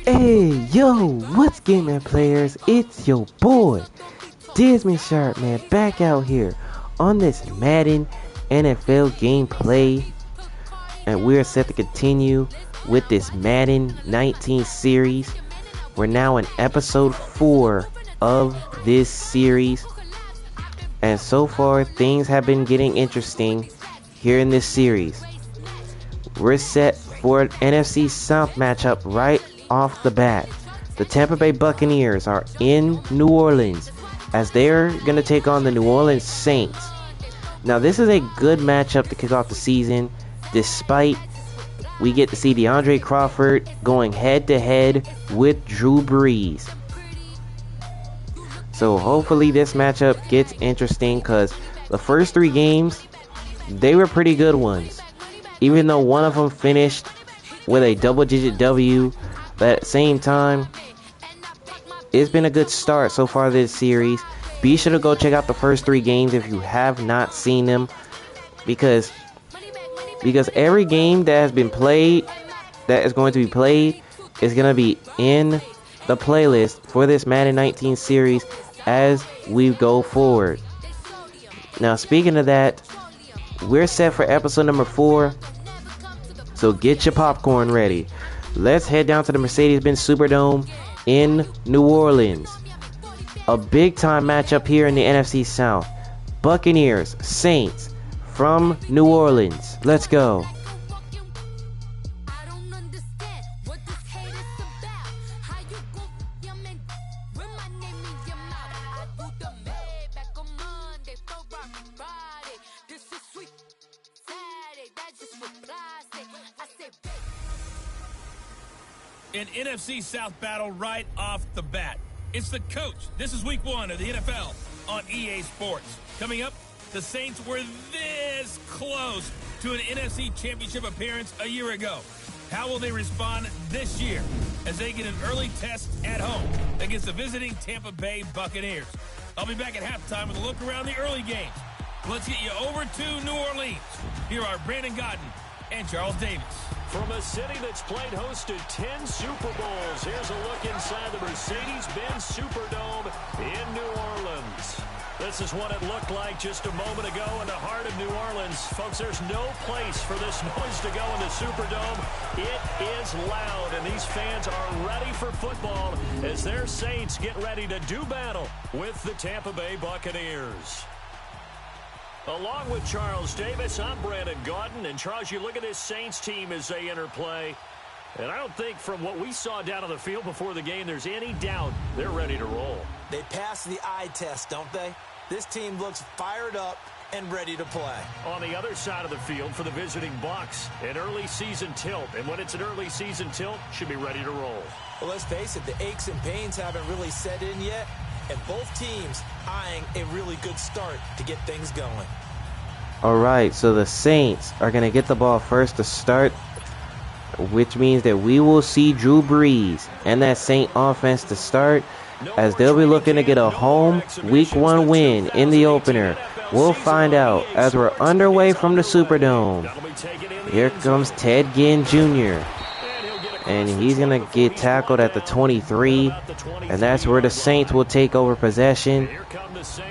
Hey, yo, what's good, man, players? It's your boy, Disney Sharp, man, back out here on this Madden NFL gameplay. And we're set to continue with this Madden 19 series. We're now in episode 4 of this series. And so far, things have been getting interesting here in this series. We're set for an NFC South matchup right off the bat. The Tampa Bay Buccaneers are in New Orleans as they're going to take on the New Orleans Saints. Now, this is a good matchup to kick off the season, despite we get to see DeAndre Crawford going head-to-head with Drew Brees. So hopefully this matchup gets interesting because the first 3 games, they were pretty good ones. Even though one of them finished with a double-digit W, but at the same time, it's been a good start so far this series. Be sure to go check out the first 3 games if you have not seen them, because every game that has been played, that is going to be played, is going to be in the playlist for this Madden 19 series as we go forward. Now, speaking of that, we're set for episode number 4, so get your popcorn ready. Let's head down to the Mercedes-Benz Superdome in New Orleans. A big-time matchup here in the NFC South. Buccaneers, Saints from New Orleans. Let's go. An NFC South battle right off the bat. It's the coach. This is week 1 of the NFL on EA Sports. Coming up, the Saints were this close to an NFC Championship appearance a year ago. How will they respond this year as they get an early test at home against the visiting Tampa Bay Buccaneers? I'll be back at halftime with a look around the early games. Let's get you over to New Orleans. Here are Brandon Godden and Charles Davis. From a city that's played host to 10 Super Bowls, here's a look inside the Mercedes-Benz Superdome in New Orleans. This is what it looked like just a moment ago in the heart of New Orleans. Folks, there's no place for this noise to go in the Superdome. It is loud, and these fans are ready for football as their Saints get ready to do battle with the Tampa Bay Buccaneers. Along with Charles Davis, I'm Brandon Gaudin. And Charles, you look at this Saints team as they enter play, and I don't think from what we saw down on the field before the game there's any doubt they're ready to roll. They pass the eye test, don't they? This team looks fired up and ready to play. On the other side of the field for the visiting Bucs, an early season tilt. And when it's an early season tilt, should be ready to roll. Well, let's face it, the aches and pains haven't really set in yet. And both teams eyeing a really good start to get things going. Alright, so the Saints are going to get the ball first to start, which means that we will see Drew Brees and that Saint offense to start, as they'll be looking to get a home week 1 win in the opener. We'll find out as we're underway from the Superdome. Here comes Ted Ginn Jr. And he's going to get tackled at the 23. And that's where the Saints will take over possession.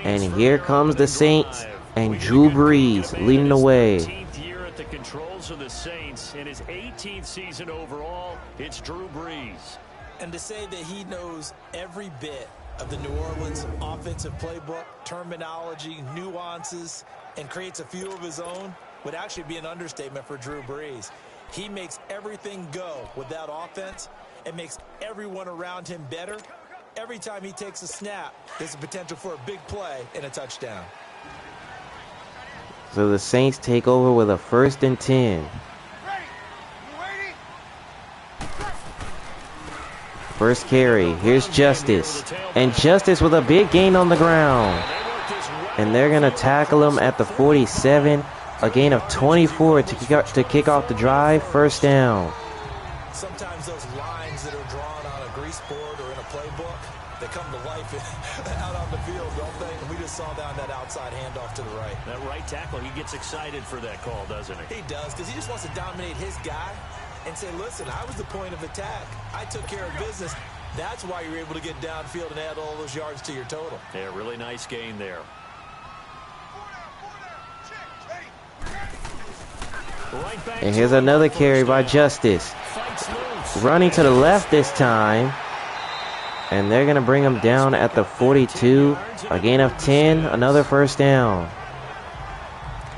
And here comes the Saints and Drew Brees leading the way. 18th year at the controls of the Saints. In his 18th season overall, it's Drew Brees. And to say that he knows every bit of the New Orleans offensive playbook, terminology, nuances, and creates a few of his own would actually be an understatement for Drew Brees. He makes everything go with that offense and makes everyone around him better. Every time he takes a snap, there's a potential for a big play and a touchdown. So the Saints take over with a 1st and 10. First carry. Here's Justice. And Justice with a big gain on the ground. And they're going to tackle him at the 47. A gain of 24 to kick off the drive. 1st down. Sometimes those lines that are drawn on a grease board or in a playbook, they come to life out on the field, don't they? And we just saw down that outside handoff to the right. That right tackle, he gets excited for that call, doesn't he? He does, because he just wants to dominate his guy. and say, listen, I was the point of attack. I took care of business. That's why you're able to get downfield and add all those yards to your total. Yeah, really nice gain there. And here's another carry by Justice. Running to the left this time. And they're going to bring him down at the 42. A gain of 10. Another first down.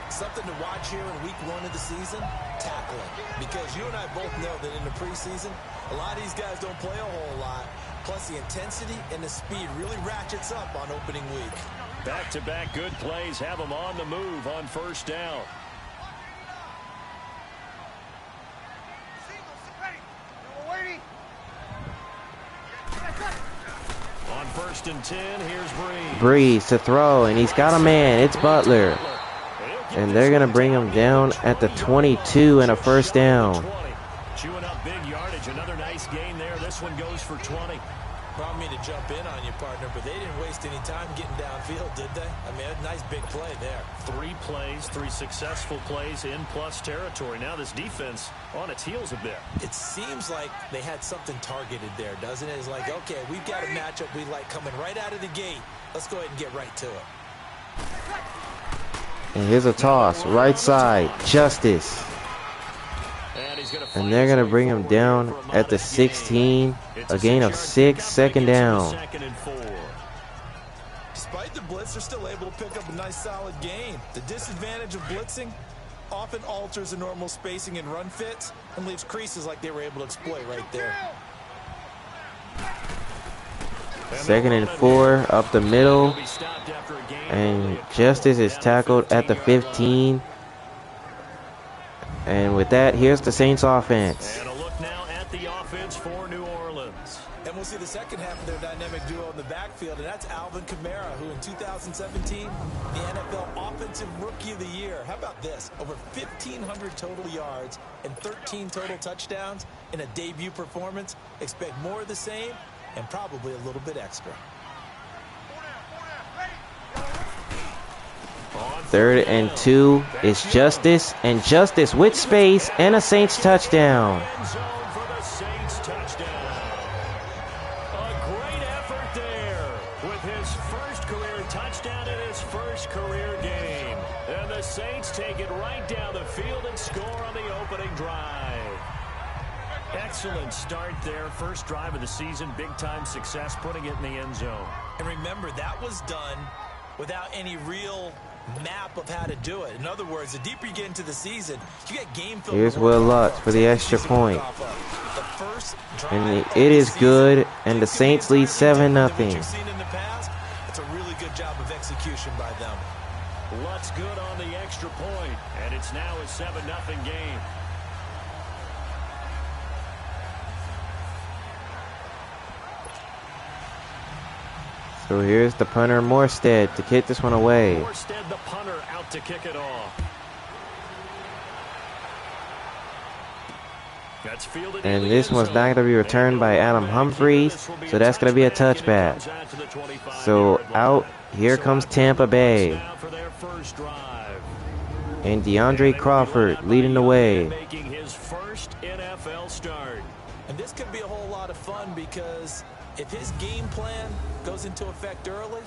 Something to watch here in week 1 of the season, tackling. Because you and I both know that in the preseason, a lot of these guys don't play a whole lot. Plus the intensity and the speed really ratchets up on opening week. Back-to-back good plays have them on the move on first down. On 1st and 10, here's Breeze. Breeze to throw, and he's got a man. It's Butler. And they're going to bring him down at the 22 and a first down. Chewing up big yardage. Another nice gain there. This one goes for 20. Brought me to jump in on you, partner, but they didn't waste any time getting downfield, did they? I mean, a nice big play there. 3 plays, 3 successful plays in plus territory. Now this defense on its heels a bit. It seems like they had something targeted there, doesn't it? It's like, okay, we've got a matchup we like coming right out of the gate. Let's go ahead and get right to it. And here's a toss, right side, Justice. And they're going to bring him down at the 16. A gain of 6, second down. Despite the blitz, they're still able to pick up a nice solid gain. The disadvantage of blitzing often alters the normal spacing and run fits and leaves creases like they were able to exploit right there. 2nd and 4 up the middle. And Justice is tackled at the 15. And with that, here's the Saints offense. And a look now at the offense for New Orleans. And we'll see the second half of their dynamic duo in the backfield, and that's Alvin Kamara, who in 2017, the NFL Offensive Rookie of the Year. How about this? Over 1,500 total yards and 13 total touchdowns in a debut performance. Expect more of the same and probably a little bit extra. 3rd and 2 is Justice, and Justice with space and a Saints touchdown. A great effort there with his first career touchdown in his first career game. And the Saints take it right down the field and score on the opening drive. Excellent start there. First drive of the season. Big-time success, putting it in the end zone. And remember, that was done without any real map of how to do it. In other words, the deeper you get into the season, you get game film. Here's Will Lutz for the extra point. And it is good, and the Saints lead 7-0. It's a really good job of execution by them. Lutz good on the extra point, and it's now a 7-0 game. So here's the punter, Morstead, to kick this one away. Morstead, the punter, out to kick it off. That's fielded. And this one's not going to be returned by Adam Humphries, so that's going to be a touchback. So out, here comes Tampa Bay. And DeAndre Crawford leading the way. Making his first NFL start. And this could be a whole lot of fun because if his game plan goes into effect early,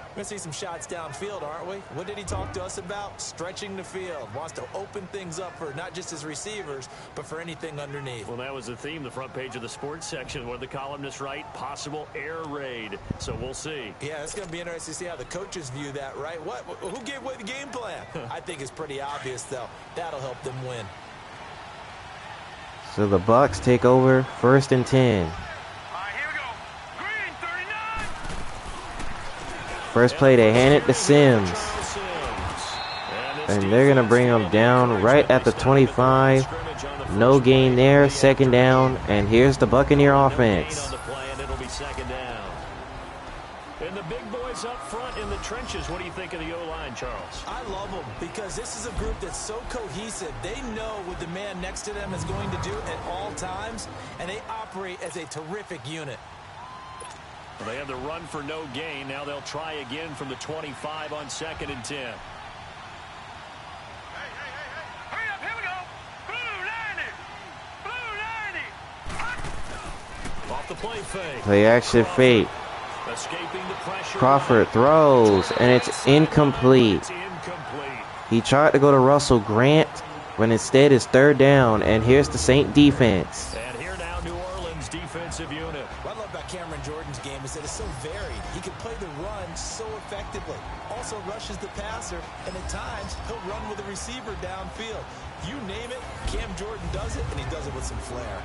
we're going to see some shots downfield, aren't we? What did he talk to us about? Stretching the field. Wants to open things up for not just his receivers, but for anything underneath. Well, that was the theme, the front page of the sports section. What did the columnists write? Possible air raid. So we'll see. Yeah, it's going to be interesting to see how the coaches view that, right? Who gave away the game plan? I think it's pretty obvious, though. That'll help them win. So the Bucs take over, 1st and 10. First play, they hand it to Sims. And they're going to bring him down right at the 25. No gain there, 2nd down. And here's the Buccaneer offense. And the big boys up front in the trenches. What do you think of the O-line, Charles? I love them because this is a group that's so cohesive. They know what the man next to them is going to do at all times, and they operate as a terrific unit. Well, they have the run for no gain. Now they'll try again from the 25 on 2nd and 10. Hurry up, here we go. Blue line it. Blue off the play fake. Play action fake. Escaping the pressure. Crawford throws, and it's incomplete. It's incomplete. He tried to go to Russell Grant, but instead it's third down, and here's the Saint defense. And here now, New Orleans defensive unit. What I love about Cameron Jordan's game is that it's so varied. He can play the run so effectively. Also rushes the passer, and at times he'll run with a receiver downfield. You name it, Cam Jordan does it, and he does it with some flair.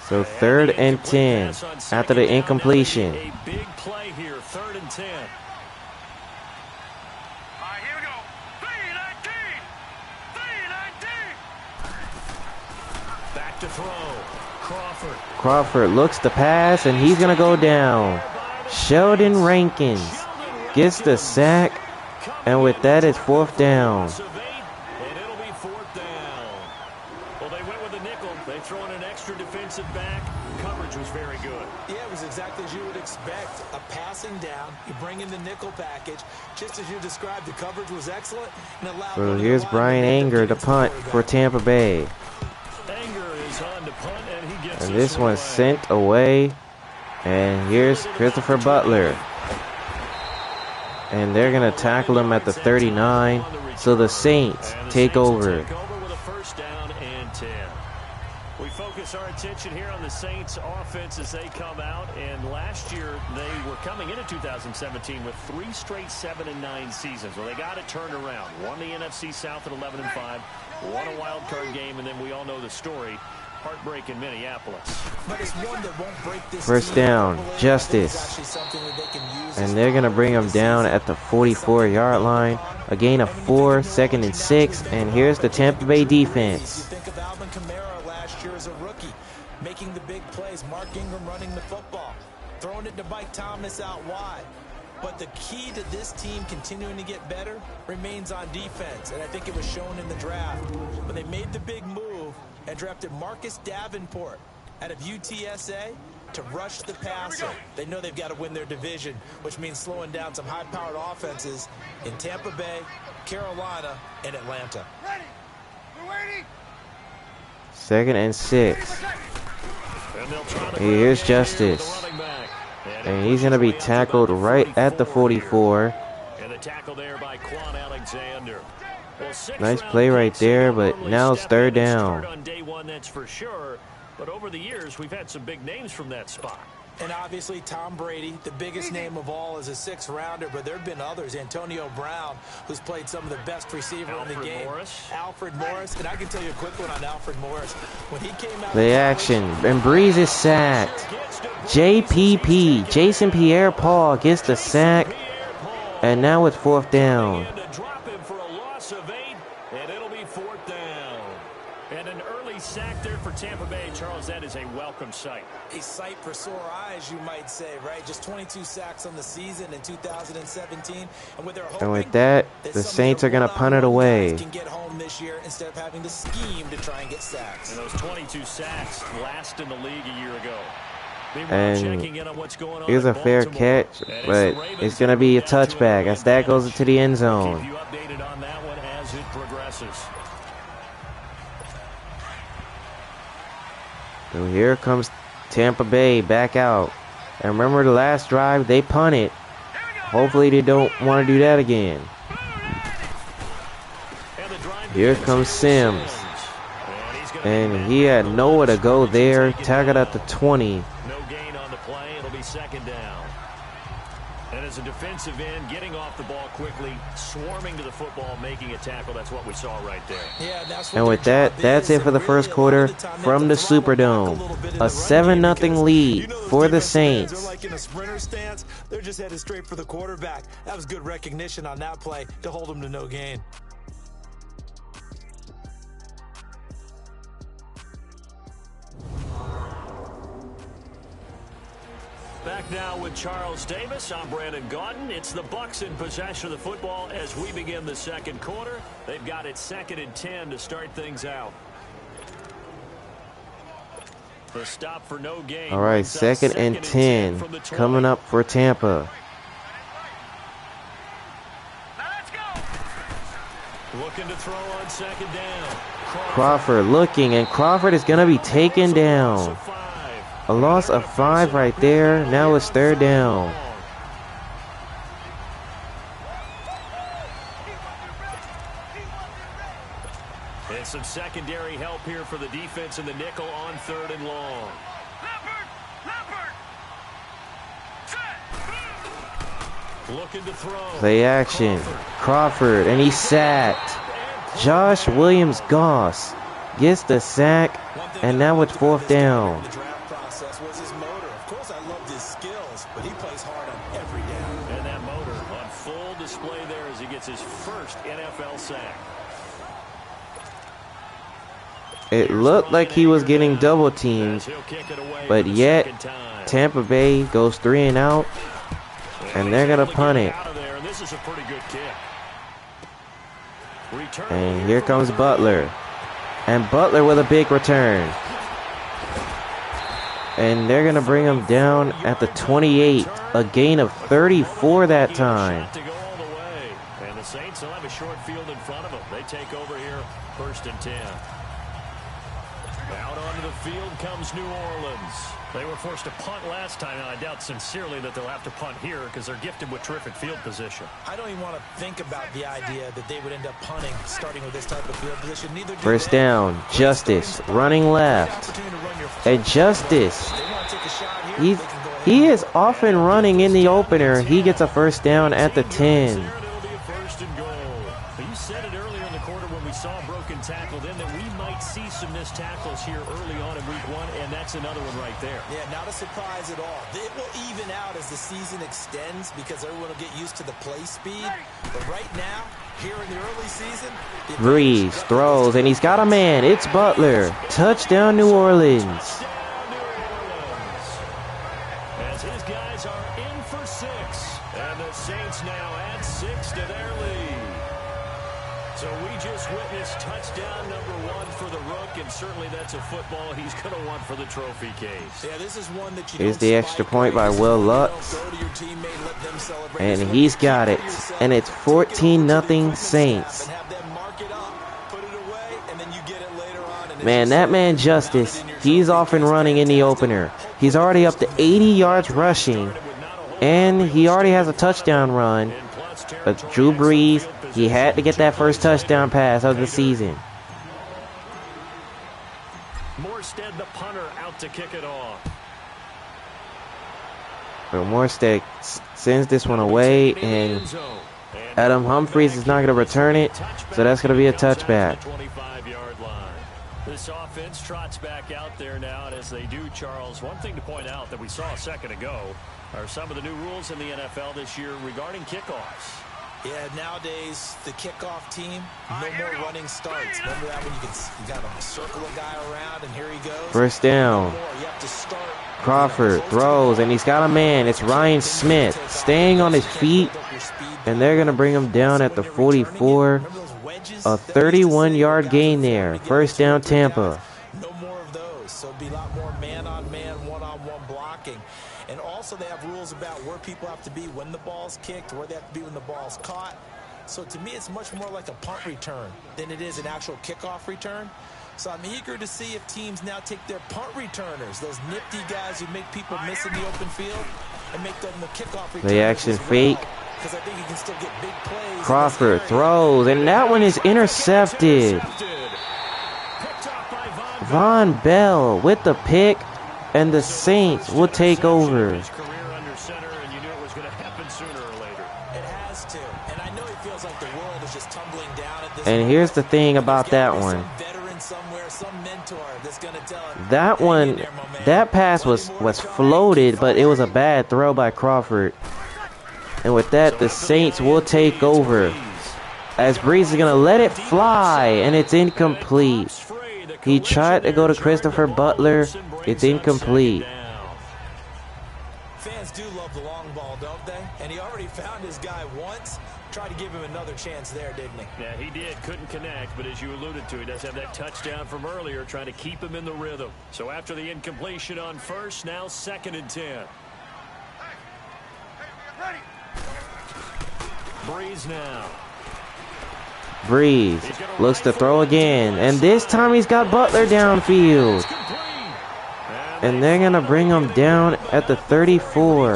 So third and 10 after the incompletion. A big play here, 3rd and 10. All right, here we go. 3-19. 3-19. Back to throw. Crawford. Crawford looks to pass, and he's going to go down. Sheldon Rankins gets the sack, and with that, it's 4th down. And it'll be 4th down. Well, they went with the nickel. They throw in an extra defensive back. Coverage was very good. Yeah, it was exactly as you would expect. A passing down. You bring in the nickel package. Just as you described, the coverage was excellent. And allowed So here's Brian Anger to punt for Tampa Bay. Anger is on to punt, and he gets And this one's sent away. And here's Christopher Butler. And they're going to tackle him at the 39. So the Saints take over. With a 1st down and 10. We focus our attention here on the Saints offense as they come out. And last year, they were coming into 2017 with 3 straight 7-9 seasons. Well, they got it turned around. Won the NFC South at 11-5. Won a wild card game, and then we all know the story. Heartbreak in Minneapolis. But it's one that won't break this 1st down, Justice. And they're going to bring him down at the 44-yard line. A gain of 4, 2nd and 6. And here's the Tampa Bay defense. You think of Alvin Kamara last year as a rookie, making the big plays. Mark Ingram running the football, throwing it to Mike Thomas out wide. But the key to this team continuing to get better remains on defense. And I think it was shown in the draft when they made the big move and drafted Marcus Davenport out of UTSA to rush the passer. They know they've got to win their division, which means slowing down some high-powered offenses in Tampa Bay, Carolina, and Atlanta. Ready. We're waiting. 2nd and 6. Here's Justice. And he's going to be tackled right at the 44. And the tackle there by Quan Alexander. Well, Nice play right there, but now it's 3rd down. On day 1, that's for sure. But over the years, we've had some big names from that spot. And obviously Tom Brady, the biggest name of all, is a 6th-rounder, but there have been others. Antonio Brown, who's played some of the best receiver in the game. Alfred Morris. And I can tell you a quick one on Alfred Morris. When he came out, The action, and Breeze is sacked. JPP, Jason Pierre-Paul gets the sack, and now it's 4th down. Drop him for a loss of 8, and it'll be 4th down. And an early sack there for Tampa Bay. Charles, that is a welcome sight. A sight for sore eyes, you might say, right? Just 22 sacks on the season in 2017. And with that, the Saints are going to punt it away. Can get home this year instead of having to scheme to try and get sacks. And those 22 sacks last in the league a year ago. And here's a fair catch, but it's going to be a touchback as that goes into the end zone. Keep you updated on that one as it progresses. So here comes Tampa Bay back out. And remember the last drive, they punted. Hopefully they don't want to do that again. Here comes Sims. And he had nowhere to go there. Tackled at the 20. No gain on the play. It'll be 2nd down. And as a defensive end, getting off the ball quickly, swarming to the football, making a tackle. That's what we saw right there. Yeah, and with that, that's it for the first quarter from the Superdome. A 7-0 lead for the Saints. They're like in a sprinter stance. They're just headed straight for the quarterback. That was good recognition on that play to hold them to no gain. Back now with Charles Davis. I'm Brandon Gaudin. It's the Bucs in possession of the football as we begin the 2nd quarter. They've got it 2nd and 10 to start things out. The stop for no gain. All right, 2nd and 10 coming up for Tampa. Looking to throw on second down. Crawford looking, and Crawford is going to be taken down. A loss of 5 right there. Now it's third down. And some secondary help here for the defense in the nickel on 3rd and long. Looking to throw. Play action. Crawford, and he's sacked. Josh Williams-Goss gets the sack, and now it's 4th down. The draft process was his motor. Of course, I loved his skills, but he plays hard on every down. And that motor on full display there as he gets his first NFL sack. It looked like he was getting double teamed, but yet Tampa Bay goes 3 and out, and they're going to punt it. This is a pretty good kick. And here comes Butler. And Butler with a big return. And they're going to bring him down at the 28. A gain of 34 that time. And the Saints will have a short field in front of them. They take over here, 1st and 10. Out onto the field comes New Orleans. They were forced to punt last time, and I doubt sincerely that they'll have to punt here because they're gifted with terrific field position. I don't even want to think about the idea that they would end up punting starting with this type of field position. Neither do 1st down. Justice running left. And Justice, he is often running in the opener. He gets a 1st down at the 10. You said it earlier in the quarter when we saw a broken tackle then that we might see some missed tackles here early on in week 1, and that's another one right there. Yeah, not a surprise at all. It will even out as the season extends because everyone will get used to the play speed. But right now, here in the early season, Breeze throws, and he's got a man. It's Butler. Touchdown, New Orleans. As his guys are in for 6, and the Saints now add 6 to their lead. So we just witnessed touchdown number 1 for the Rook, and certainly that's a football he's going to want for the trophy case. Yeah, this is one that you Here's the extra point by Will Lutz. And he's got it. And it's 14-0 Saints. Man, that man Justice, he's off and running in the opener. He's already up to 80 yards rushing. And he already has a touchdown run. But Drew Brees, he had to get that first touchdown pass of the season. Morstead, the punter, out to kick it off. But Morstead sends this one away, and Adam Humphries is not going to return it, so that's going to be a touchback. 25-yard line. This offense trots back out there now, and as they do, Charles, one thing to point out that we saw a second ago are some of the new rules in the NFL this year regarding kickoffs. Yeah, nowadays, the kickoff team, no more running starts. Remember that when you got to circle a guy around, and here he goes. 1st down. You have to start. Crawford throws, and he's got a man. It's Ryan Smith staying on his feet, and they're going to bring him down at the 44. A 31-yard gain there. 1st down, Tampa. No more of those, so it'll be a lot more man-on-man, one-on-one blocking. And also they have rules about where people have to be when the ball's kicked, where they have to be when the ball's caught. So to me, it's much more like a punt return than it is an actual kickoff return. So I'm eager to see if teams now take their punt returners, those nifty guys who make people miss in the open field, and make them the kickoff returners. Play action fake. Because I think you can still get big plays. Crawford throws, and that one is intercepted. Von Bell with the pick, and the Saints will take over. And here's the thing about that one. That pass was floated, but it was a bad throw by Crawford. And with that, the Saints will take over. As Breeze is going to let it fly, and it's incomplete. He tried to go to Christopher Butler. It's incomplete. Fans do love the long ball, don't they? And he already found his guy once. Tried to give him another chance there, didn't he? Yeah, he did. Couldn't connect, but as you alluded to, he does have that touchdown from earlier, trying to keep him in the rhythm. So after the incompletion on 1st, now 2nd and 10. Breeze now. Breeze looks to throw again, and this time he's got Butler downfield. And they're going to bring him down at the 34.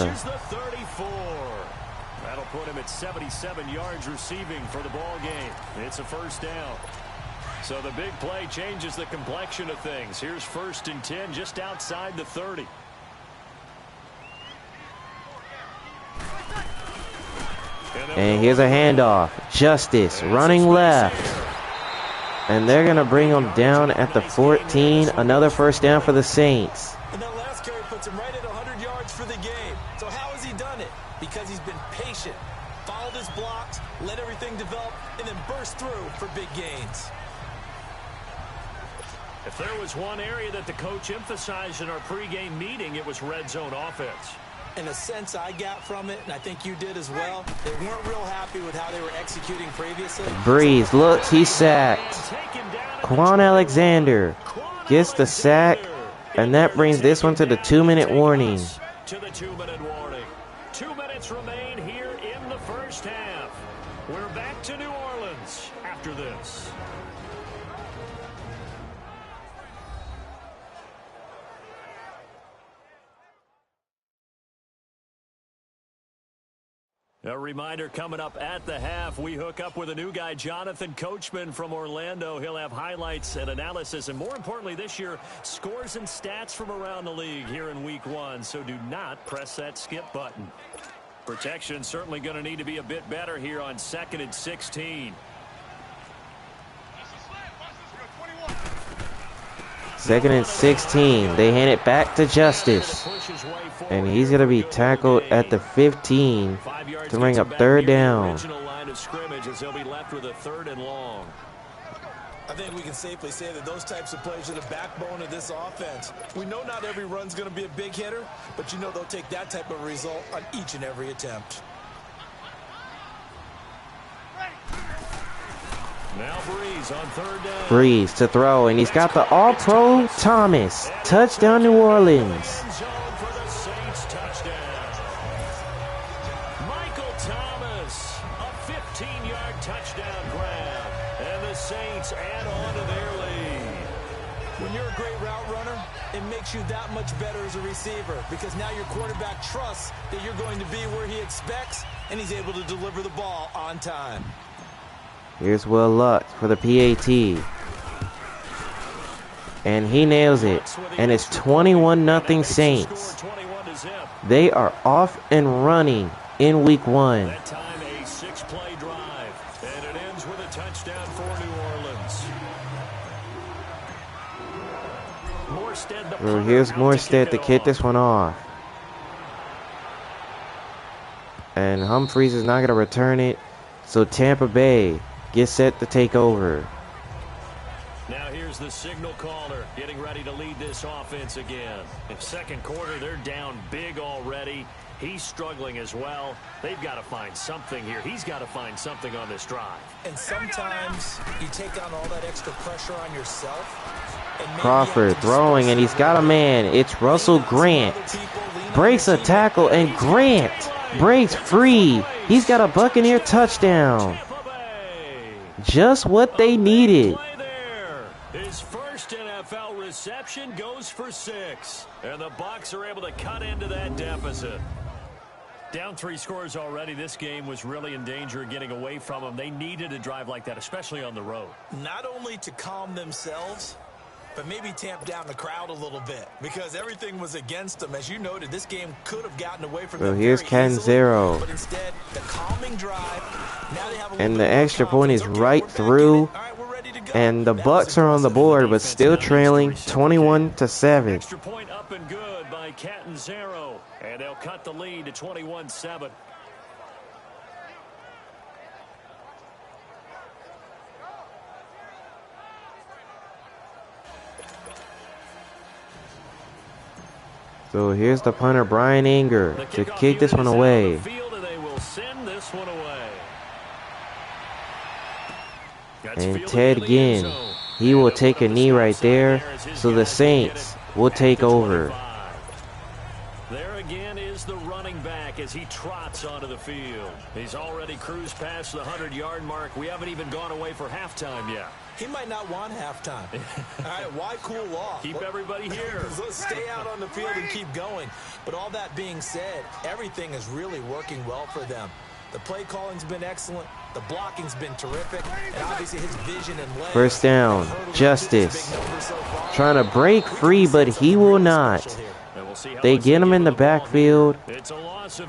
That'll put him at 77 yards receiving for the ball game. It's a first down. So the big play changes the complexion of things. Here's 1st and 10 just outside the 30. And here's a handoff. Justice running left. And they're going to bring him down at the 14. Another first down for the Saints. And that last carry puts him right at 100 yards for the game. So how has he done it? Because he's been patient, followed his blocks, let everything develop, and then burst through for big gains. If there was one area that the coach emphasized in our pregame meeting, it was red zone offense. In a sense I got from it, and I think you did as well, they weren't real happy with how they were executing previously. Breeze looks, he's sacked. Quan Alexander gets the sack, and that brings this one to the 2-minute warning. To the 2-minute warning. 2 minutes remain here in the first half. We're back to New Orleans after this. A reminder coming up at the half, we hook up with a new guy, Jonathan Coachman from Orlando. He'll have highlights and analysis, and more importantly this year, scores and stats from around the league here in week 1. So do not press that skip button. Protection certainly going to need to be a bit better here on 2nd and 16. 2nd and 16. They hand it back to Justice. And he's going to be tackled at the 15 to bring up 3rd down. I think we can safely say that those types of plays are the backbone of this offense. We know not every run's going to be a big hitter, but you know they'll take that type of result on each and every attempt. Now Breeze on 3rd down. Breeze to throw, and he's got the All-Pro Thomas. Touchdown, New Orleans. Michael Thomas, a 15-yard touchdown grab, and the Saints add on to their lead. When you're a great route runner, it makes you that much better as a receiver because now your quarterback trusts that you're going to be where he expects, and he's able to deliver the ball on time. Here's Will Lutz for the PAT. And he nails it. And it's 21-0 Saints. They are off and running in week 1. That time a 6-play drive. And it ends with a touchdown for New Orleans. Well, here's Morstead to kick this one off. And Humphries is not going to return it. So Tampa Bay gets set to take over. Now here's the signal caller getting ready to lead this offense again. In 2nd quarter, they're down big already. He's struggling as well. They've got to find something here. He's got to find something on this drive. And sometimes you take on all that extra pressure on yourself. And Crawford throwing, and he's got a man. It's Russell Grant. Breaks a tackle, and Grant breaks free. He's got a Buccaneer touchdown. Just what they needed. His first NFL reception goes for 6. And the Bucs are able to cut into that deficit. Down 3 scores already. This game was really in danger of getting away from them. They needed a drive like that, especially on the road. Not only to calm themselves, but maybe tamp down the crowd a little bit because everything was against them. As you noted, this game could have gotten away from them. Here's Canzero. But instead, the calming drive. Now they have a and the extra point is right through. And the Bucs are on the board, but still trailing 21-7. Extra point up and good by Catanzaro. And they'll cut the lead to 21-7. So here's the punter, Brian Anger, to kick this one away. And Ted Ginn, he will take a knee right there. So the Saints will take over. There again is the running back back as he trots onto the field. He's already cruised past the 100-yard mark. We haven't even gone away for halftime yet. He might not want halftime. All right, why cool off? Keep everybody here. Let's stay out on the field and keep going. But all that being said, everything is really working well for them. The play calling's been excellent. The blocking's been terrific. And obviously his vision and legs. First down, Justice. Trying to break free, but he will not. They get him in the backfield.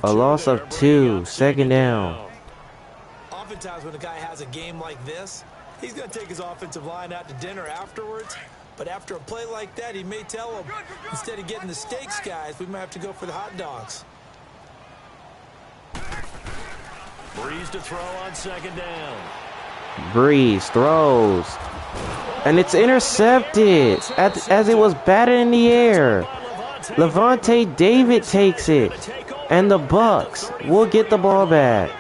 A loss of 2. Second down. Oftentimes when a guy has a game like this, he's going to take his offensive line out to dinner afterwards. But after a play like that, he may tell them, instead of getting the steaks, guys, we might have to go for the hot dogs. Breeze to throw on second down. Breeze throws. And it's intercepted as it was batted in the air. Levante David takes it. And the Bucks will get the ball back.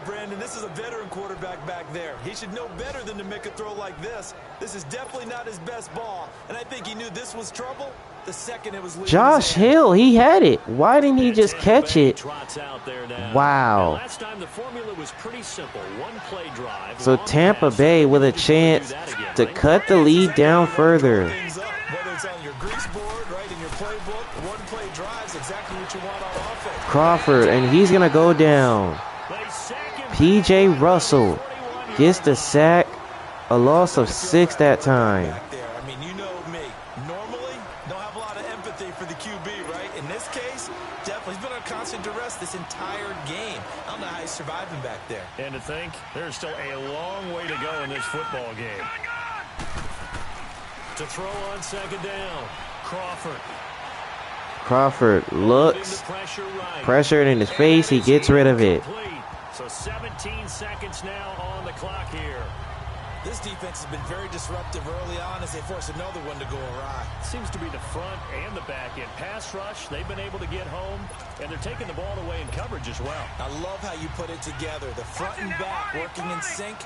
Brandon, this is a veteran quarterback back there. He should know better than to make a throw like this. This is definitely not his best ball. And I think he knew this was trouble the second it was leaving. Josh Hill, he had it. Why didn't he just catch it? Wow. Last time the formula was pretty simple. One play drive. So Tampa Bay with a chance to cut the lead down further. Whether it's on your grease board, right, in your playbook, one play drives exactly what you want on offense. Crawford, and he's going to go down. P.J. Russell gets the sack. A loss of 6 that time. I mean, you know me. Normally, don't have a lot of empathy for the QB, right? In this case, definitely he's been on constant duress this entire game. I don't know how he's surviving back there. And to think, there's still a long way to go in this football game. To throw on second down, Crawford. Crawford looks pressured in his face. He gets rid of it. So 17 seconds now on the clock here. This defense has been very disruptive early on as they force another one to go awry. Seems to be the front and the back end. Pass rush, they've been able to get home, and they're taking the ball away in coverage as well. I love how you put it together. The front and back working in sync,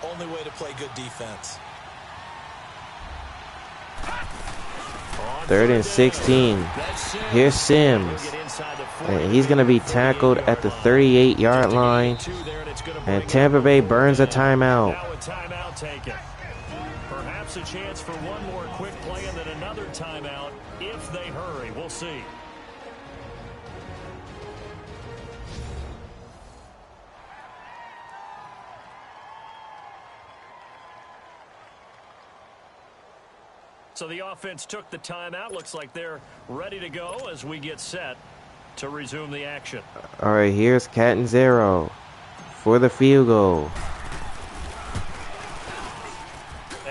only way to play good defense. 3rd and 16. Here's Sims. And he's going to be tackled at the 38-yard line. And Tampa Bay burns a timeout. Now a timeout taken. Perhaps a chance for one more quick play and then another timeout if they hurry. We'll see. So the offense took the timeout. Looks like they're ready to go as we get set to resume the action. All right, here's Catanzaro for the field goal.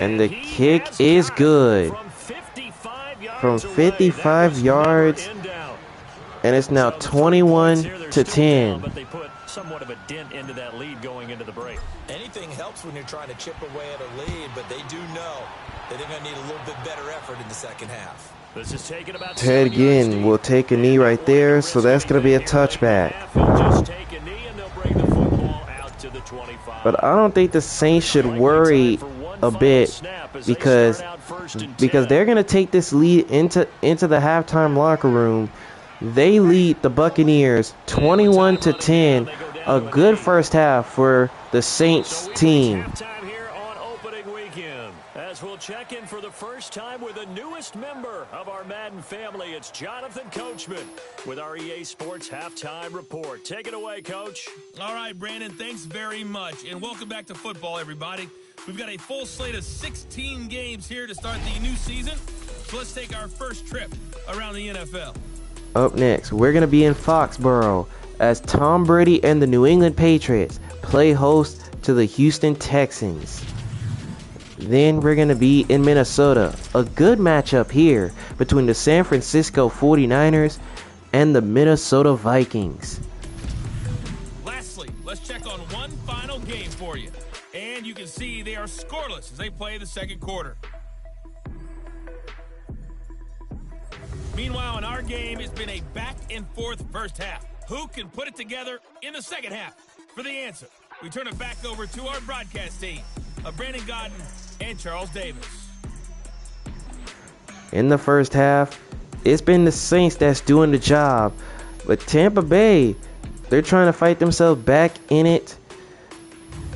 And the kick is good. From 55 yards. And it's now 21-10. But they put somewhat of a dent into that lead going into the break. Anything helps when you're trying to chip away at a lead, but they do know that they're going to need a little bit better effort in the second half. This is taking about Ted Ginn will take a knee right there, so that's going to be a touchback. But I don't think the Saints should worry a bit because they're going to take this lead into the halftime locker room. They lead the Buccaneers 21-10. A good first half for the Saints team. As we'll check in for the first time with the newest member of our Madden family, it's Jonathan Coachman with our EA Sports Halftime Report. Take it away, Coach. All right, Brandon, thanks very much. And welcome back to football, everybody. We've got a full slate of 16 games here to start the new season. So let's take our first trip around the NFL. Up next, we're going to be in Foxborough as Tom Brady and the New England Patriots play host to the Houston Texans. Then we're going to be in Minnesota. A good matchup here between the San Francisco 49ers and the Minnesota Vikings. Lastly, let's check on one final game for you. And you can see they are scoreless as they play the second quarter. Meanwhile, in our game, it's been a back-and-forth first half. Who can put it together in the second half? For the answer, we turn it back over to our broadcast team of Brandon Godden and Charles Davis. In the first half, it's been the Saints that's doing the job. But Tampa Bay, they're trying to fight themselves back in it.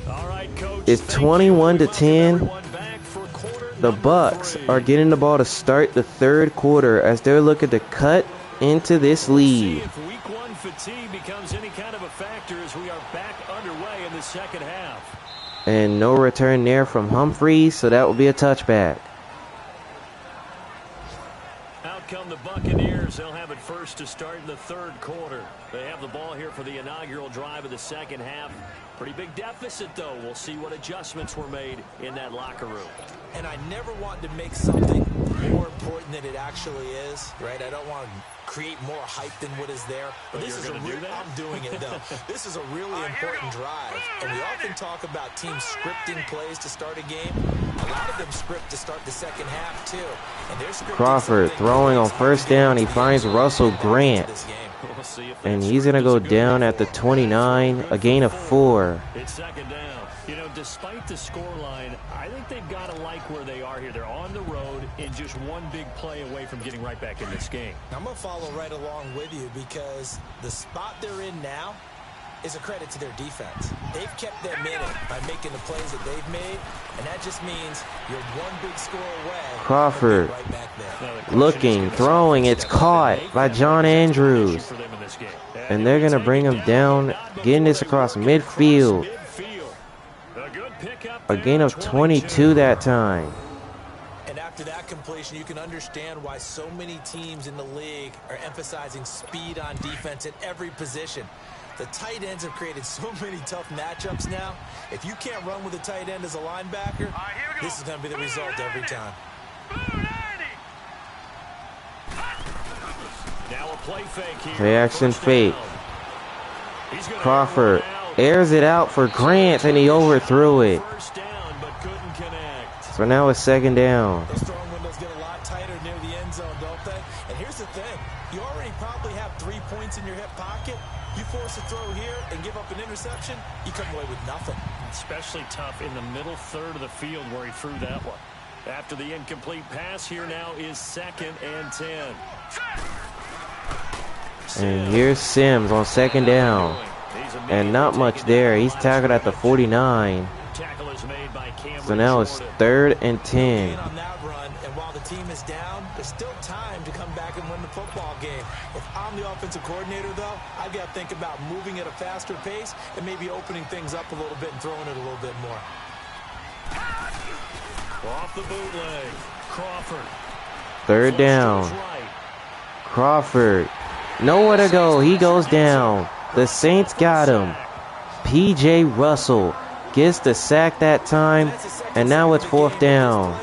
All right, Coach, It's 21-10. The Bucs are getting the ball to start the third quarter as they're looking to cut into this lead. If week one fatigue becomes any kind of a factor as we are back underway in the second half. And no return there from Humphreys, so that will be a touchback. Out come the Buccaneers. They'll have it first to start in the third quarter. They have the ball here for the inaugural drive of the second half. Pretty big deficit, though. We'll see what adjustments were made in that locker room. And I never want to make something more important than it actually is, right? I don't want to create more hype than what is there. But this is I'm doing it, though. This is a really important drive. And we often talk about teams scripting plays to start a game. A lot of them script to start the second half, too. And they're scripting Crawford throwing on first down. He finds Russell Grant. And he's going to go down at the 29, a gain of 4. It's second down. You know, despite the scoreline, I think they've got to like where they are here. They're on the road and just one big play away from getting right back in this game. I'm going to follow right along with you because the spot they're in now is a credit to their defense. They've kept them in it by making the plays that they've made, and that just means you're one big score away. Crawford right back there. looking, throwing. It's caught by John Andrews. And they're going to bring him down, getting this across midfield. A gain of 22 that time. And after that completion, you can understand why so many teams in the league are emphasizing speed on defense at every position. The tight ends have created so many tough matchups now. If you can't run with a tight end as a linebacker, this is going to be the result every time. Now a play fake here. Play action fake. Crawford airs it out for Grant, and he overthrew it. So now it's second down. Those throwing windows get a lot tighter near the end zone, don't they? And here's the thing. You already probably have 3 points in your hip pocket. You force a throw here and give up an interception, you come away with nothing. Especially tough in the middle third of the field where he threw that one. After the incomplete pass, here now is 2nd and 10. And here's Sims on second down. And not much there. He's tackled at the 49. So now it's 3rd and 10. On that run, and while the team is down, there's still time to come back and win the football game. If I'm the offensive coordinator, though, I've got to think about moving at a faster pace and maybe opening things up a little bit and throwing it a little bit more. Off the bootleg, Crawford. 3rd down. Crawford. Nowhere to go. He goes down. The Saints got him. P.J. Russell gets the sack that time, and now it's 4th down.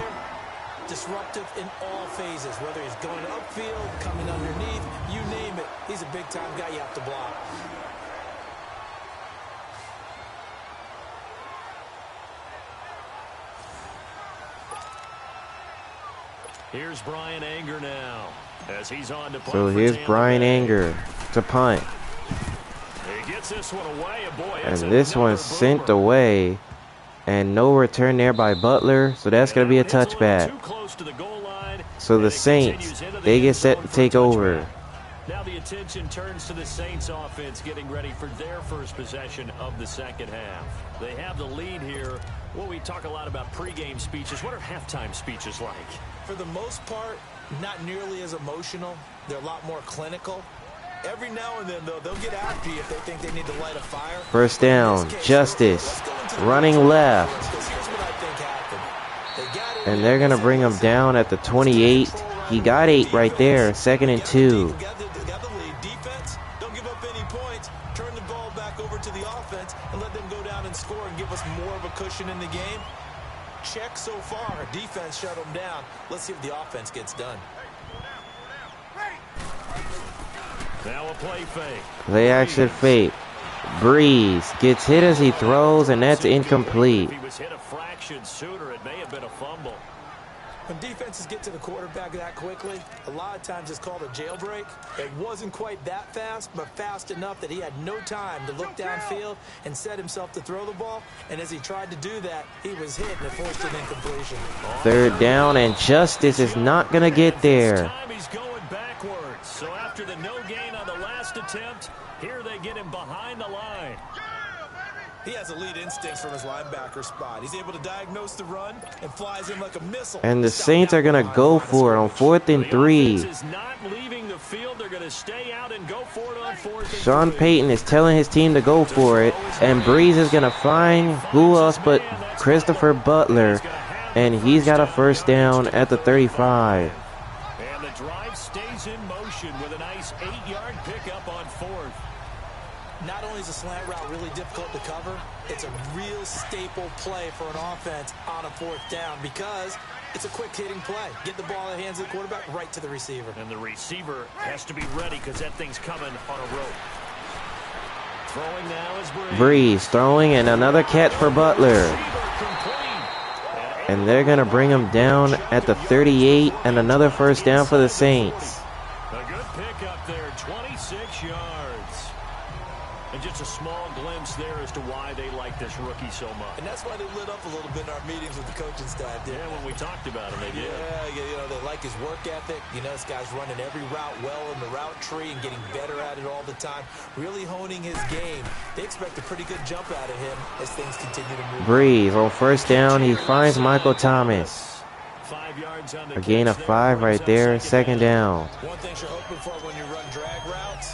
Disruptive in all phases, whether he's going upfield, coming underneath, you name it. He's a big-time guy you have to block. Here's Brian Anger now, as he's on to punt. So here's Brian Anger to punt. He gets this one away, and boy, And this one's sent away. And no return there by Butler. So that's going to be a touchback. So the Saints, they get set to take over. Now the attention turns to the Saints offense getting ready for their first possession of the second half. They have the lead here. Well, we talk a lot about pregame speeches. What are halftime speeches like? For the most part, not nearly as emotional. They're a lot more clinical. Every now and then, though, they'll get after you if they think they need to light a fire. 1st down, Justice running left. And they're going to bring him down at the 28. He got 8 right there, 2nd and 2. Don't give up any points. Turn the ball back over to the offense and let them go down and score and give us more of a cushion in the game. Check so far. Defense shut them down. Let's see if the offense gets done. Now a play fake. Play action fake. Breeze gets hit as he throws, and that's incomplete. If he was hit a fraction sooner, it may have been a fumble. When defenses get to the quarterback that quickly, a lot of times it's called a jailbreak. It wasn't quite that fast, but fast enough that he had no time to look downfield and set himself to throw the ball. And as he tried to do that, he was hit and it forced an incompletion. 3rd down, and Justice is not going to get there. This time he's going backwards. So after the no gain on the last attempt, get him behind the line. He has elite instincts from his linebacker spot. He's able to diagnose the run and flies in like a missile. And the Saints are going to go for it on 4th and 3. Is not leaving the field. They're going to stay out and go for it on 4th and 3. Sean Payton is telling his team to go for it. And Breeze is going to find who else but Christopher Butler. And he's got a first down at the 35. And the drive stays in motion with a nice 8-yard pickup on 4th. Not only is the slant route really difficult to cover, it's a real staple play for an offense on a 4th down because it's a quick-hitting play. Get the ball in the hands of the quarterback right to the receiver. And the receiver has to be ready because that thing's coming on a rope. Throwing now is Breeze. Breeze throwing, and another catch for Butler. And they're going to bring him down at the 38, and another first down for the Saints. A good pickup there, 26 yards. And just a small glimpse there as to why they like this rookie so much. And that's why they lit up a little bit in our meetings with the coaching staff. Yeah, when we talked about him, they did. Yeah, they like his work ethic. You know, this guy's running every route well in the route tree and getting better at it all the time. Really honing his game. They expect a pretty good jump out of him as things continue to move. Breeze on first down. He finds Michael Thomas. 5 yards on A the gain of 5 right there. Second down. One thing you're hoping for when you run drag routes,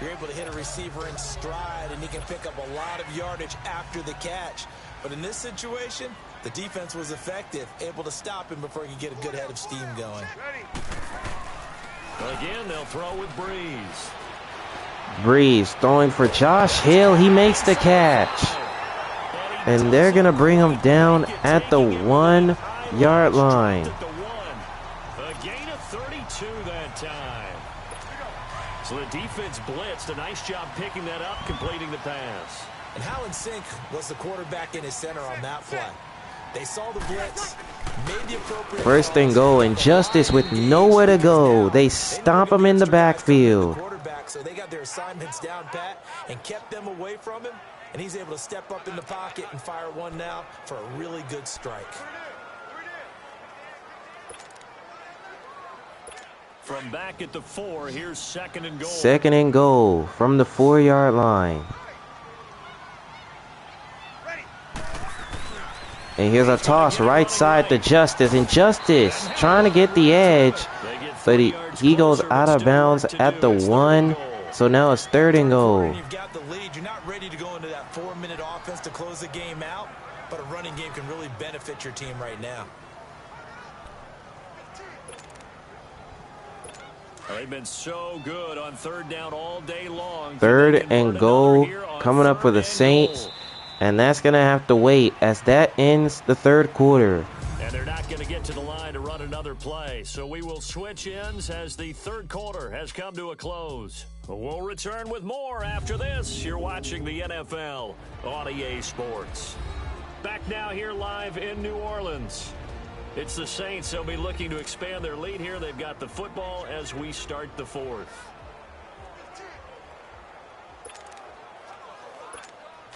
you're able to hit a receiver in stride, and he can pick up a lot of yardage after the catch. But in this situation, the defense was effective, able to stop him before he could get a good head of steam going. Again, they'll throw with Breeze. Breeze throwing for Josh Hill. He makes the catch. And they're going to bring him down at the 1-yard line. A gain of 32 that time. So the defense blitzed. A nice job picking that up, completing the pass. And how in sync was the quarterback in his center on that play? They saw the blitz, made the appropriate First and goal, and Justice with nowhere to go. They stomp him in the backfield. So they got their assignments down pat and kept them away from him. And he's able to step up in the pocket and fire one now for a really good strike. From back at the 4, here's 2nd and goal. 2nd and goal from the 4-yard line. And here's a toss right side to Justice. And Justice trying to get the edge, but he goes out of bounds at the 1. So now it's 3rd and goal. You've got the lead. You're not ready to go into that 4-minute offense to close the game out, but a running game can really benefit your team right now. They've been so good on 3rd down all day long. 3rd and goal coming up for the Saints. And that's going to have to wait as that ends the 3rd quarter. And they're not going to get to the line to run another play. So we will switch ends as the 3rd quarter has come to a close. We'll return with more after this. You're watching the NFL on EA Sports. Back now here live in New Orleans. It's the Saints. They'll be looking to expand their lead here. They've got the football as we start the 4th.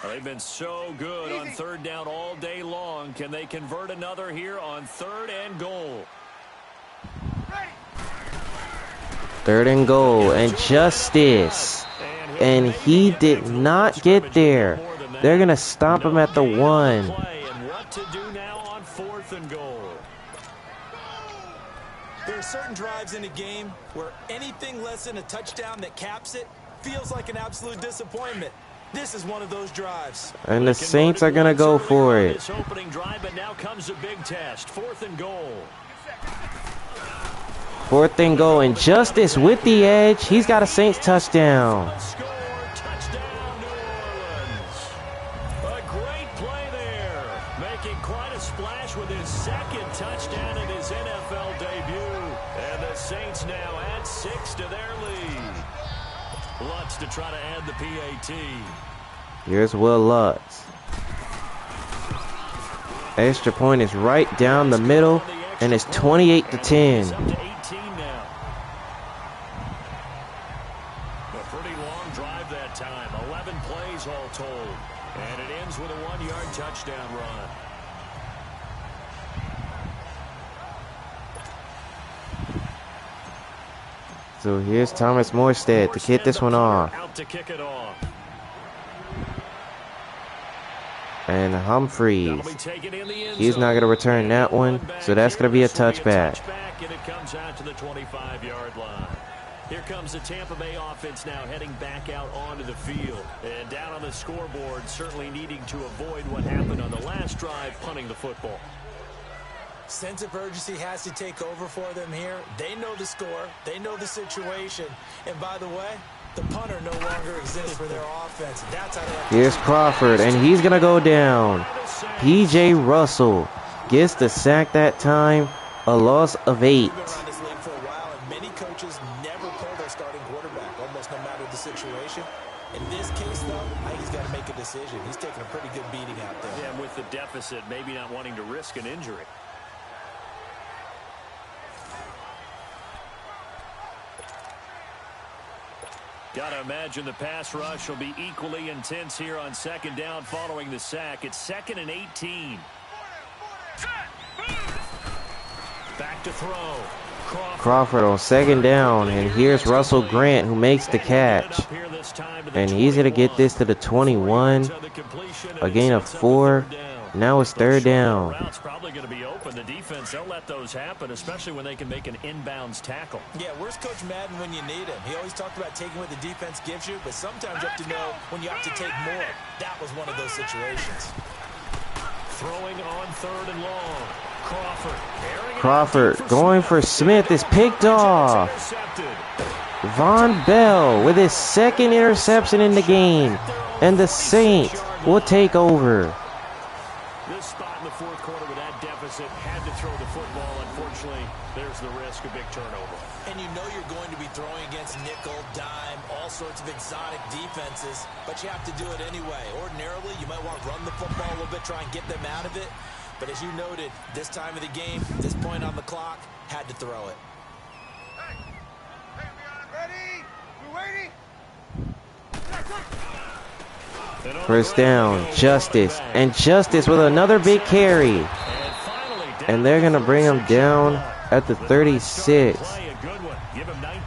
They've been so good on 3rd down all day long. Can they convert another here on 3rd and goal? 3rd and goal, and Justice. And he did not get there. They're going to stop him at the 1. And what to do now on 4th and goal? There are certain drives in a game where anything less than a touchdown that caps it feels like an absolute disappointment. This is one of those drives. And the Saints are going to go for it. This opening drive, but now comes a big test. 4th and goal. 4th and goal, and Justice with the edge. He's got a Saints touchdown. Score, touchdown, New Orleans. A great play there. Making quite a splash with his 2nd touchdown in his NFL debut. And the Saints now add 6 to their lead. Lutz to try to add the PAT. Here's Will Lutz. Extra point is right down the middle, and it's 28-10. Up to 18 now. A pretty long drive that time. 11 plays all told. And it ends with a 1-yard touchdown run. So here's Thomas Morstead to kick this one off. Out to kick it off. And Humphreys, That'll be taken in the end he's not going to return zone. that one, so that's going to be a touchback. And it comes out to the 25-yard line. Here comes the Tampa Bay offense now heading back out onto the field. And down on the scoreboard, certainly needing to avoid what happened on the last drive, punting the football. Sense of urgency has to take over for them here. They know the score. They know the situation. And by the way, the punter no longer exists for their offense. That's how they Here's Crawford, and he's going to go down. P.J. Russell gets the sack that time, a loss of 8. We've been around this league for a while, and many coaches never pull their starting quarterback, almost no matter the situation. In this case, though, I think he's got to make a decision. He's taking a pretty good beating out there. Yeah, with the deficit, maybe not wanting to risk an injury. Got to imagine the pass rush will be equally intense here on second down following the sack. It's 2nd and 18. Back to throw. Crawford on second down, and here's Russell Grant who makes the catch. And he's going to get this to the 21, a gain of 4. Now it's 3rd down. Routes probably going to be open. The defense, they'll let those happen, especially when they can make an inbounds tackle. Yeah, where's Coach Madden when you need him? He always talked about taking what the defense gives you, but sometimes you have to know when you have to take more. That was one of those situations. Throwing on 3rd and long. Crawford going for Smith is picked off. Von Bell with his 2nd interception in the game. And the Saints will take over. This spot in the 4th quarter with that deficit had to throw the football. Unfortunately, there's the risk of big turnover. And you know you're going to be throwing against nickel, dime, all sorts of exotic defenses, but you have to do it anyway. Ordinarily, you might want to run the football a little bit, try and get them out of it. But as you noted, this time of the game, this point on the clock, had to throw it. Ready? We're waiting. First down, Justice. And Justice with another big carry. And they're going to bring him down at the 36.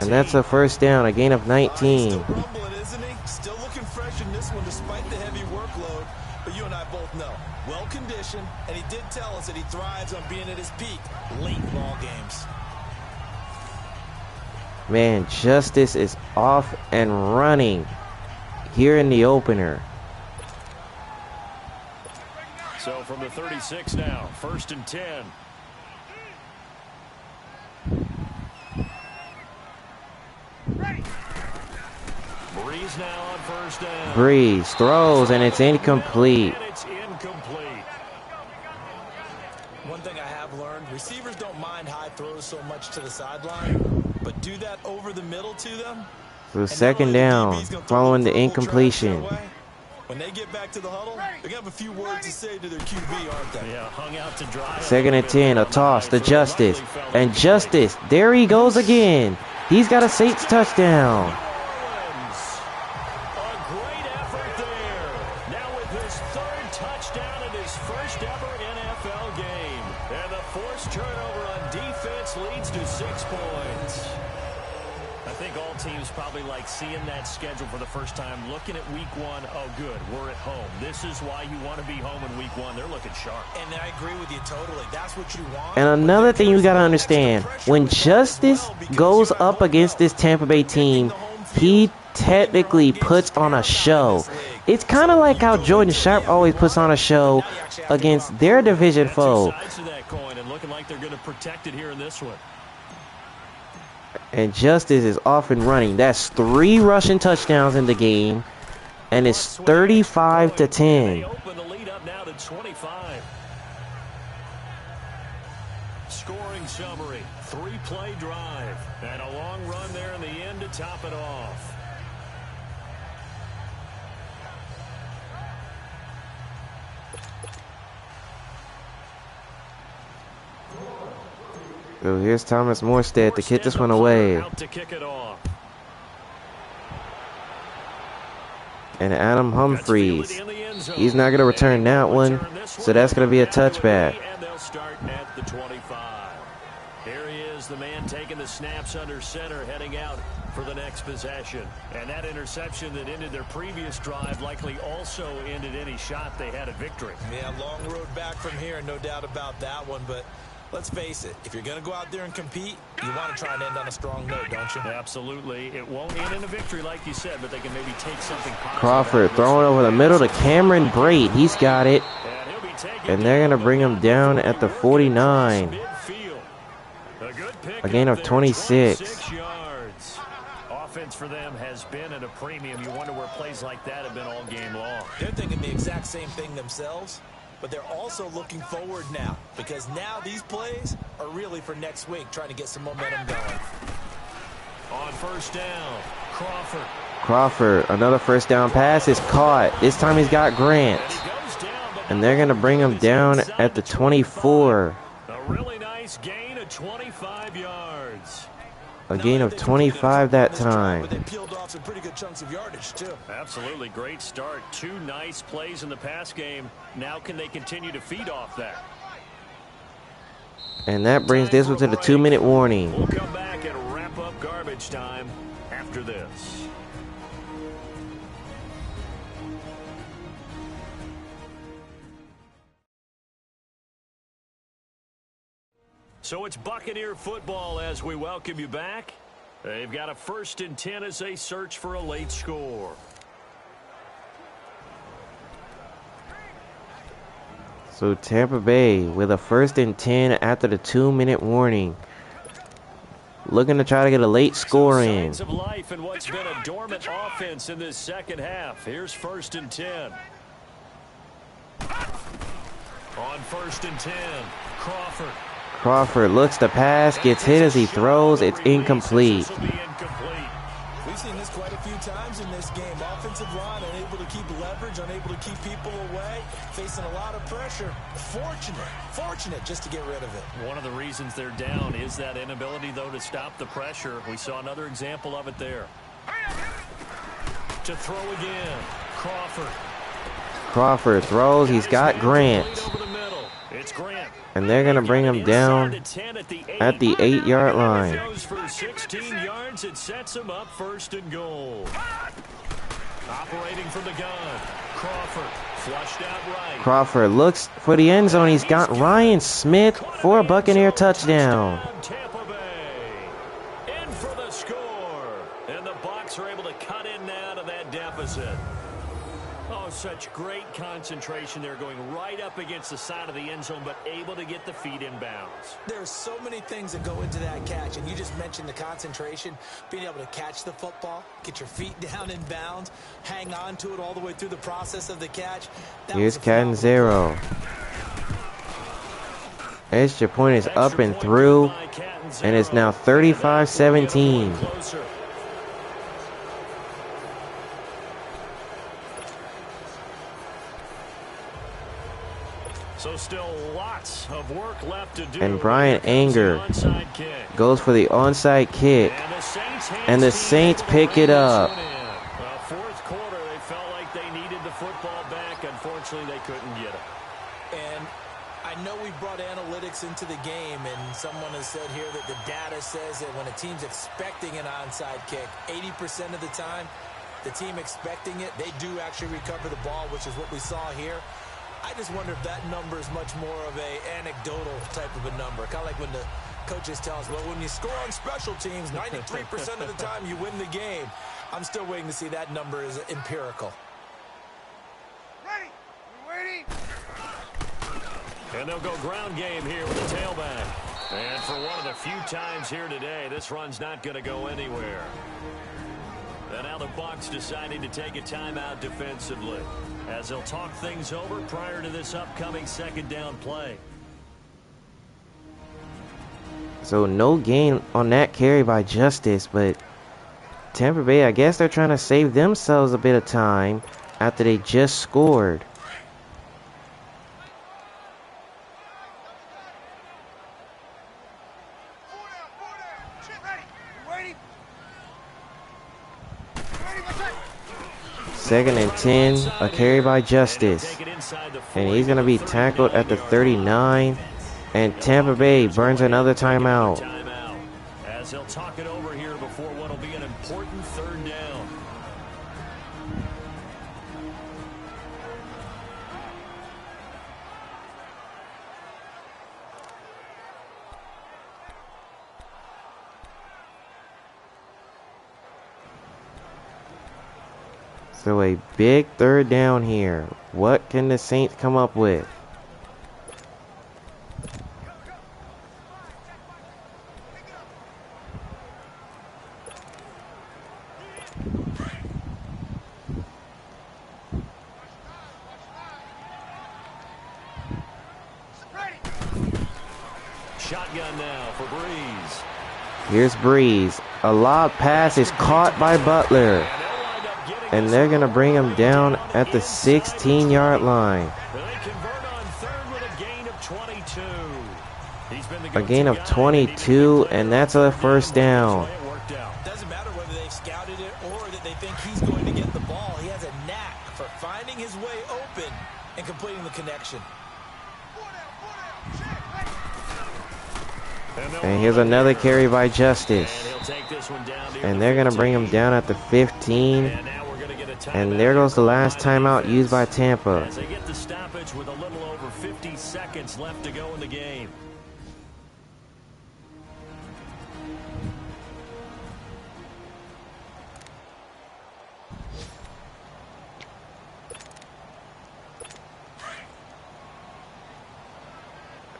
And that's a first down, a gain of 19. Still rumbling, isn't he? Still looking fresh in this one despite the heavy workload. But you and I both know, well-conditioned, and he did tell us that he thrives on being at his peak late ball games. Man, Justice is off and running here in the opener. So from the 36 now, 1st and 10. Breeze now on 1st down. Breeze throws, and it's incomplete. And it's incomplete. One thing I have learned, receivers don't mind high throws so much to the sideline, but do that over the middle to them. So 2nd down, following the incompletion. When they get back to the huddle, they're going to have a few words to say to their QB, aren't they? Yeah, hung out to dry. 2nd and 10, a toss to Justice. And Justice, there he goes again. He's got a Saints touchdown. A great effort there. Now with his 3rd touchdown in his first ever NFL game. And the forced turnover on defense leads to 6 points. I think all teams probably like seeing that schedule for the first time, looking at week 1. Oh, good, we're at home. This is why you want to be home in week 1. They're looking sharp. And I agree with you totally. That's what you want. And another thing you got to understand, when Justice goes up against this Tampa Bay team, he technically puts on a show. It's kind of like how Jordan Sharp always puts on a show against their division foe. Sides of that coin and looking like they're going to protect it here in this one. And Justice is off and running. That's 3 rushing touchdowns in the game. And it's 35-10. They open the lead up now to 25. Scoring summary. 3-play drive. And a long run there in the end to top it off. So here's Thomas Morstead to kick this one away. Out to kick it off. And Adam Humphreys, he's not going to return that one. So that's going to be a touchback. And they'll start at the 25. Here he is, the man taking the snaps under center, heading out for the next possession. And that interception that ended their previous drive likely also ended any shot they had at victory. Yeah, long road back from here, no doubt about that one. But let's face it, if you're going to go out there and compete, you want to try and end on a strong note, don't you? Absolutely. It won't end in a victory like you said, but they can maybe take something positive. Crawford throwing over the middle to Cameron Brate. He's got it. And they're going to bring him down at the 49. A gain of 26. Yards. Offense for them has been at a premium. You wonder where plays like that have been all game long. They're thinking the exact same thing themselves, but they're also looking forward now, because now these plays are really for next week, trying to get some momentum going. On first down, Crawford. Crawford, another first down pass is caught. This time he's got Grant. And they're going to bring him down at the 24. A really nice gain of 25 yards. A gain of 25 that time. But they peeled off some pretty good chunks of yardage, too. Absolutely great start. 2 nice plays in the pass game. Now can they continue to feed off that? And that brings this one to the 2-minute warning. We'll come back and wrap up garbage time after this. So it's Buccaneer football as we welcome you back. They've got a 1st and 10 as they search for a late score. So Tampa Bay with a 1st and 10 after the 2-minute warning. Looking to try to get a late score in. Signs of life in what's been a dormant offense in this second half. Here's 1st and 10. On 1st and 10, Crawford. Crawford looks to pass, gets hit as he throws. It's incomplete. We've seen this quite a few times in this game. Offensive line unable to keep leverage, unable to keep people away, facing a lot of pressure. Fortunate just to get rid of it. One of the reasons they're down is that inability, though, to stop the pressure. We saw another example of it there. To throw again, Crawford. Crawford throws. He's got Grant. It's Grant. And they're going to bring him down at the 8-yard line. Goes for 16 yards. It sets him up 1st and goal. Operating from the gun. Crawford flushed out right. Crawford looks for the end zone. He's got Ryan Smith for a Buccaneer touchdown. Tampa Bay in for the score. And the Bucs are able to cut in now to that deficit. Oh, such great concentration there, going right up against the side of the end zone, but able to get the feet in bounds. There's so many things that go into that catch, and you just mentioned the concentration, being able to catch the football, get your feet down in bounds, hang on to it all the way through the process of the catch. Here's Catanzaro. Extra point is up and through, and it's now 35-17. So still lots of work left to do. And Brian Anger goes for the onside kick. And the Saints pick it up. Fourth quarter, they felt like they needed the football back. Unfortunately, they couldn't get it. And I know we brought analytics into the game, and someone has said here that the data says that when a team's expecting an onside kick, 80% of the time, the team expecting it, they do actually recover the ball, which is what we saw here. I just wonder if that number is much more of a anecdotal type of a number. Kind of like when the coaches tell us, well, when you score on special teams, 93% of the time you win the game. I'm still waiting to see that number is empirical. Ready? We're waiting. And they'll go ground game here with the tailback. And for one of the few times here today, this run's not going to go anywhere. And now the Bucs deciding to take a timeout defensively, as they'll talk things over prior to this upcoming 2nd down play. So no gain on that carry by Justice, but Tampa Bay, I guess they're trying to save themselves a bit of time after they just scored. Ready? 2nd and 10, a carry by Justice. And he's going to be tackled at the 39. And Tampa Bay burns another timeout. As he'll talk it over here before what will be an important third down. So a big third down here. What can the Saints come up with? Shotgun now for Breeze. Here's Breeze. A lob pass is caught by Butler. And they're going to bring him down at the 16-yard line. They convert on third with a gain of 22. He's been the A gain of 22, and that's a first down. Doesn't matter whether they've scouted it or that they think he's going to get the ball. He has a knack for finding his way open and completing the connection. And here's another carry by Justice. And they're going to bring him down at the 15. And there goes the last timeout used by Tampa. As they get the stoppage with a little over 50 seconds left to go in the game.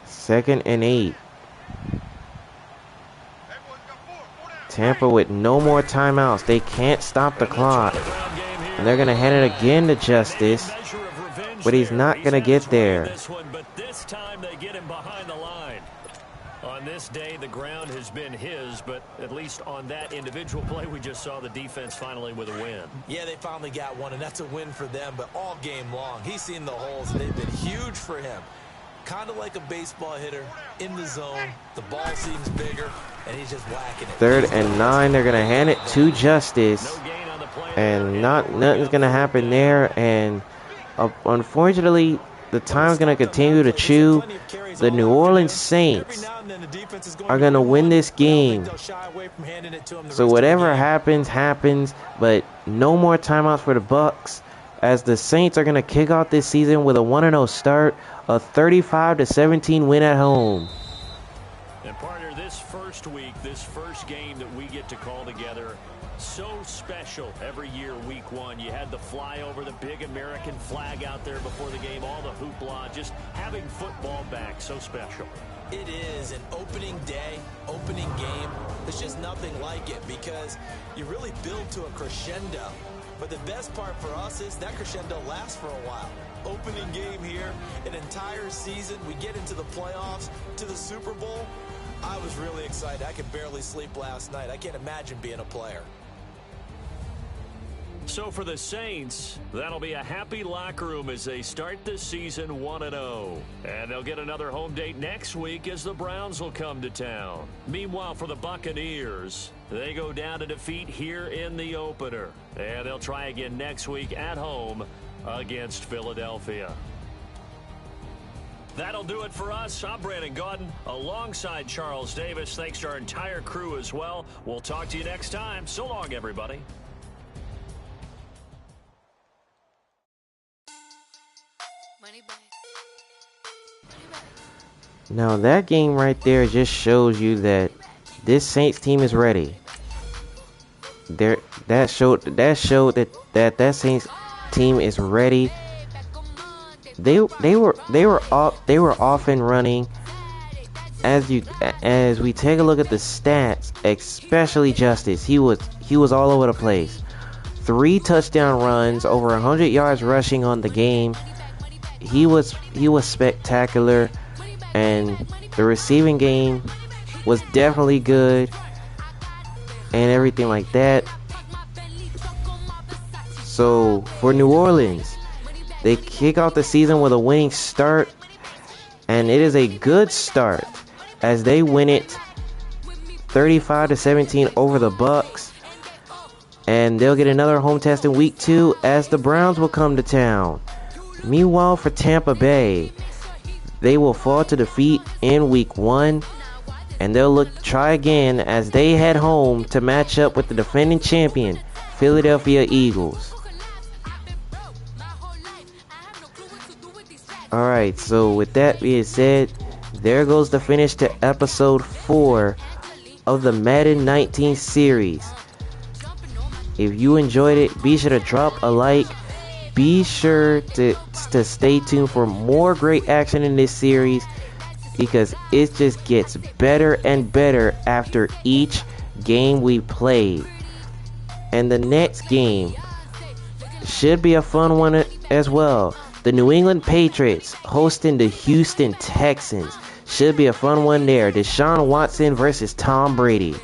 Second and 8. Tampa with no more timeouts. They can't stop the clock. And they're going to hand it again to Justice. But he's not going to get there. But this time they get him behind the line. On this day, the ground has been his, but at least on that individual play, we just saw the defense finally with a win. Yeah, they finally got one, and that's a win for them. But all game long, he's seen the holes, and they've been huge for him. Kind of like a baseball hitter in the zone. The ball seems bigger, and he's just whacking it. Third and 9. They're going to hand it to Justice. And nothing's going to happen there. And unfortunately, the time's going to continue to chew. The New Orleans Saints are going to win this game. So whatever happens, happens. But no more timeouts for the Bucs, as the Saints are going to kick off this season with a 1-0 start, a 35-17 win at home. And partner, this first week, this first game that we get to call together, so special every year. Week 1, you had the flyover, the big American flag out there before the game, all the hoopla, just having football back, so special. It is an opening day, opening game. There's just nothing like it because you really build to a crescendo. But the best part for us is that crescendo lasts for a while. Opening game here, an entire season. We get into the playoffs, to the Super Bowl. I was really excited. I could barely sleep last night. I can't imagine being a player. So for the Saints, that'll be a happy locker room as they start the season 1-0. And they'll get another home date next week as the Browns will come to town. Meanwhile, for the Buccaneers, they go down to defeat here in the opener. And they'll try again next week at home against Philadelphia. That'll do it for us. I'm Brandon Gaudin alongside Charles Davis. Thanks to our entire crew as well. We'll talk to you next time. So long, everybody. Now that game right there just shows you that this Saints team is ready. That showed that Saints team is ready. They were off and running. As we take a look at the stats, especially Justice, he was all over the place. 3 touchdown runs, over 100 yards rushing on the game. He was spectacular, and the receiving game was definitely good, and everything like that. So for New Orleans, they kick off the season with a winning start, and it is a good start as they win it 35-17 over the Bucs. And they'll get another home test in week 2 as the Browns will come to town. Meanwhile, for Tampa Bay, they will fall to defeat in week 1, and they'll try again as they head home to match up with the defending champion, Philadelphia Eagles. Alright, so with that being said, there goes the finish to episode 4 of the Madden 19 series. If you enjoyed it, be sure to drop a like. Be sure to stay tuned for more great action in this series, because it just gets better and better after each game we play. And the next game should be a fun one as well. The New England Patriots hosting the Houston Texans. Should be a fun one there. Deshaun Watson versus Tom Brady.